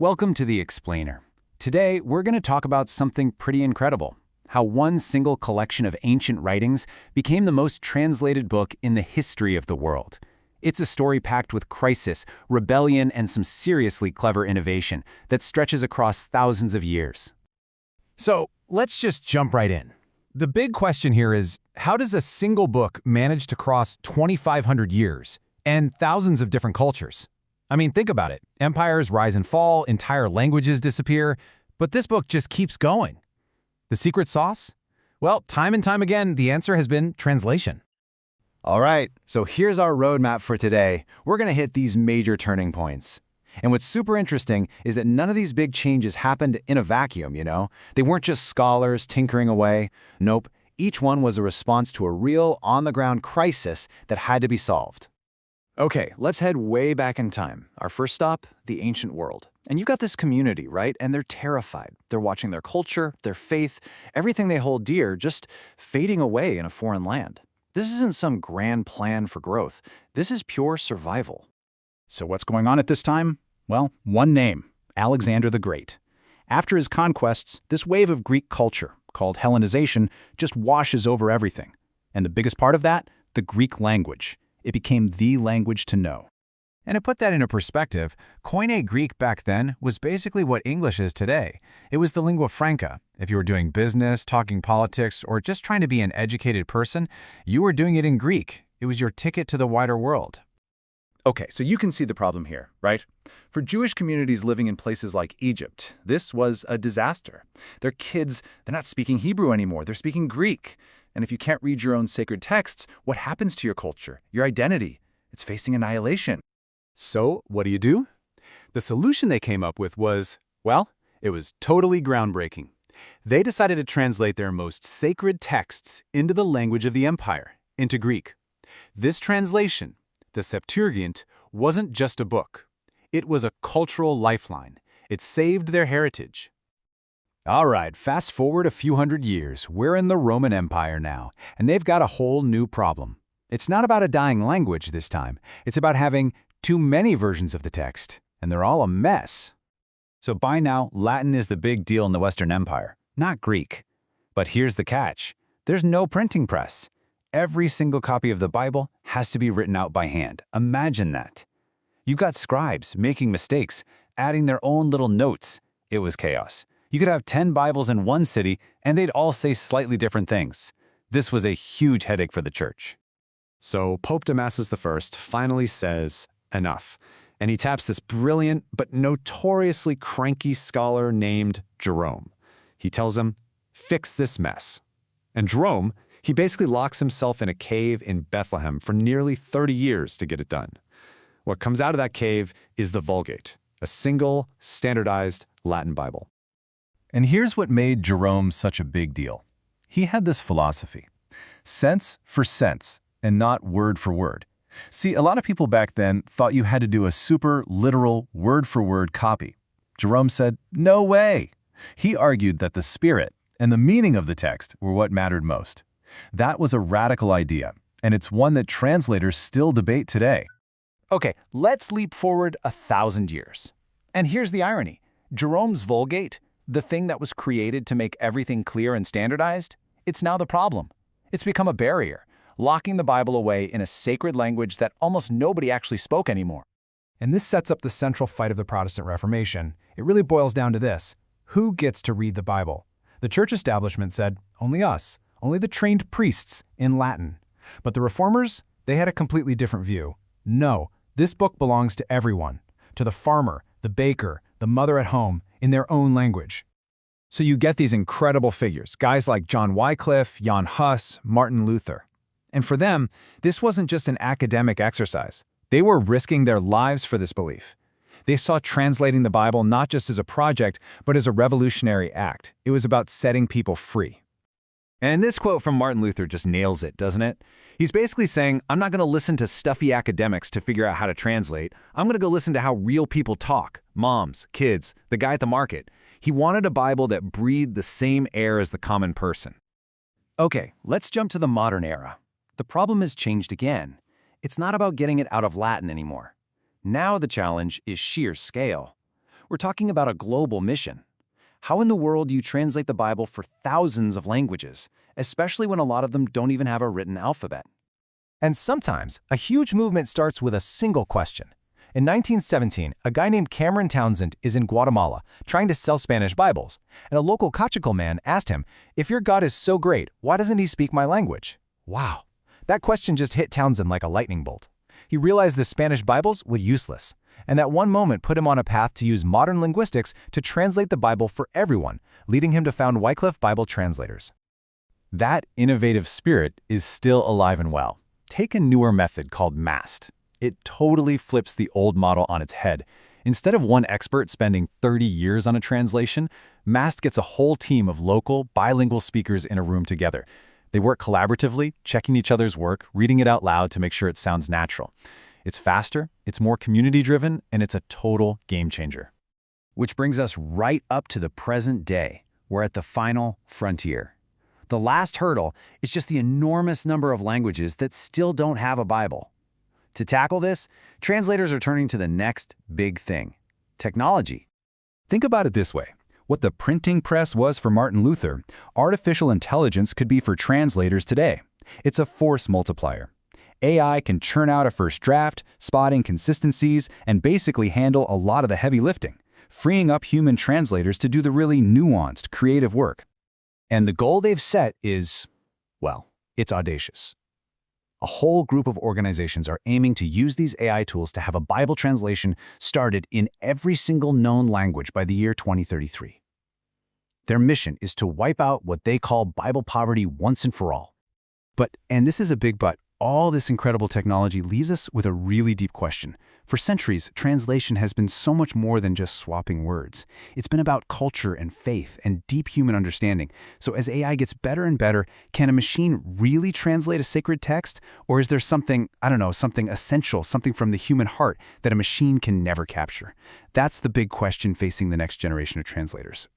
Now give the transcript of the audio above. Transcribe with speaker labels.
Speaker 1: Welcome to The Explainer. Today, we're going to talk about something pretty incredible: how one single collection of ancient writings became the most translated book in the history of the world. It's a story packed with crisis, rebellion, and some seriously clever innovation that stretches across thousands of years.
Speaker 2: So, let's just jump right in. The big question here is, how does a single book manage to cross 2,500 years and thousands of different cultures? I mean, think about it. Empires rise and fall, entire languages disappear, but this book just keeps going. The secret sauce? Well, time and time again, the answer has been translation.
Speaker 3: All right, so here's our roadmap for today. We're going to hit these major turning points. And what's super interesting is that none of these big changes happened in a vacuum, you know? They weren't just scholars tinkering away. Nope, each one was a response to a real, on-the-ground crisis that had to be solved. Okay, let's head way back in time. Our first stop, the ancient world. And you've got this community, right? And they're terrified. They're watching their culture, their faith, everything they hold dear just fading away in a foreign land. This isn't some grand plan for growth. This is pure survival.
Speaker 1: So what's going on at this time? Well, one name: Alexander the Great. After his conquests, this wave of Greek culture, called Hellenization, just washes over everything. And the biggest part of that? The Greek language. It became the language to know.
Speaker 2: And to put that into perspective, Koine Greek back then was basically what English is today. It was the lingua franca. If you were doing business, talking politics, or just trying to be an educated person, you were doing it in Greek. It was your ticket to the wider world.
Speaker 3: Okay, so you can see the problem here, right? For Jewish communities living in places like Egypt, this was a disaster. Their kids, they're not speaking Hebrew anymore, they're speaking Greek. And if you can't read your own sacred texts, what happens to your culture, your identity? It's facing annihilation.
Speaker 1: So, what do? The solution they came up with was, well, it was totally groundbreaking. They decided to translate their most sacred texts into the language of the empire, into Greek. This translation, the Septuagint, wasn't just a book. It was a cultural lifeline. It saved their heritage. All right, fast forward a few hundred years. We're in the Roman Empire now, and they've got a whole new problem. It's not about a dying language this time. It's about having too many versions of the text, and they're all a mess. So by now, Latin is the big deal in the Western Empire, not Greek. But here's the catch: there's no printing press. Every single copy of the Bible has to be written out by hand. Imagine that. You've got scribes making mistakes, adding their own little notes. It was chaos. You could have 10 Bibles in one city, and they'd all say slightly different things. This was a huge headache for the church.
Speaker 3: So Pope Damasus I finally says, enough. And he taps this brilliant but notoriously cranky scholar named Jerome. He tells him, fix this mess. And Jerome, he basically locks himself in a cave in Bethlehem for nearly 30 years to get it done. What comes out of that cave is the Vulgate, a single, standardized Latin Bible.
Speaker 2: And here's what made Jerome such a big deal. He had this philosophy: sense for sense, and not word for word. See, a lot of people back then thought you had to do a super literal word-for-word copy. Jerome said, no way. He argued that the spirit and the meaning of the text were what mattered most. That was a radical idea, and it's one that translators still debate today.
Speaker 1: Okay, let's leap forward 1,000 years. And here's the irony: Jerome's Vulgate, the thing that was created to make everything clear and standardized, it's now the problem. It's become a barrier, locking the Bible away in a sacred language that almost nobody actually spoke anymore.
Speaker 2: And this sets up the central fight of the Protestant Reformation. It really boils down to this: who gets to read the Bible? The church establishment said, only us, only the trained priests in Latin. But the Reformers, they had a completely different view. No, this book belongs to everyone, to the farmer, the baker, the mother at home, in their own language.
Speaker 3: So you get these incredible figures, guys like John Wycliffe, Jan Hus, Martin Luther. And for them, this wasn't just an academic exercise. They were risking their lives for this belief. They saw translating the Bible not just as a project, but as a revolutionary act. It was about setting people free. And this quote from Martin Luther just nails it, doesn't it? He's basically saying, I'm not going to listen to stuffy academics to figure out how to translate. I'm going to go listen to how real people talk. Moms, kids, the guy at the market. He wanted a Bible that breathed the same air as the common person.
Speaker 1: Okay, let's jump to the modern era. The problem has changed again. It's not about getting it out of Latin anymore. Now the challenge is sheer scale.
Speaker 3: We're talking about a global mission. How in the world do you translate the Bible for thousands of languages, especially when a lot of them don't even have a written alphabet?
Speaker 2: And sometimes, a huge movement starts with a single question. In 1917, a guy named Cameron Townsend is in Guatemala trying to sell Spanish Bibles, and a local Cachical man asked him, "If your God is so great, why doesn't he speak my language?" Wow. That question just hit Townsend like a lightning bolt. He realized the Spanish Bibles were useless, and that one moment put him on a path to use modern linguistics to translate the Bible for everyone, leading him to found Wycliffe Bible Translators.
Speaker 3: That innovative spirit is still alive and well. Take a newer method called MAST. It totally flips the old model on its head. Instead of one expert spending 30 years on a translation, MAST gets a whole team of local, bilingual speakers in a room together. They work collaboratively, checking each other's work, reading it out loud to make sure it sounds natural. It's faster, it's more community-driven, and it's a total game changer.
Speaker 4: Which brings us right up to the present day. We're at the final frontier. The last hurdle is just the enormous number of languages that still don't have a Bible. To tackle this, translators are turning to the next big thing: technology.
Speaker 3: Think about it this way. What the printing press was for Martin Luther, artificial intelligence could be for translators today. It's a force multiplier. AI can churn out a first draft, spot inconsistencies, and basically handle a lot of the heavy lifting, freeing up human translators to do the really nuanced, creative work.
Speaker 4: And the goal they've set is, well, it's audacious. A whole group of organizations are aiming to use these AI tools to have a Bible translation started in every single known language by the year 2033. Their mission is to wipe out what they call Bible poverty once and for all.
Speaker 1: But, and this is a big but, all this incredible technology leaves us with a really deep question. For centuries, translation has been so much more than just swapping words. It's been about culture and faith and deep human understanding. So as AI gets better and better, can a machine really translate a sacred text? Or is there something, something essential, something from the human heart that a machine can never capture? That's the big question facing the next generation of translators.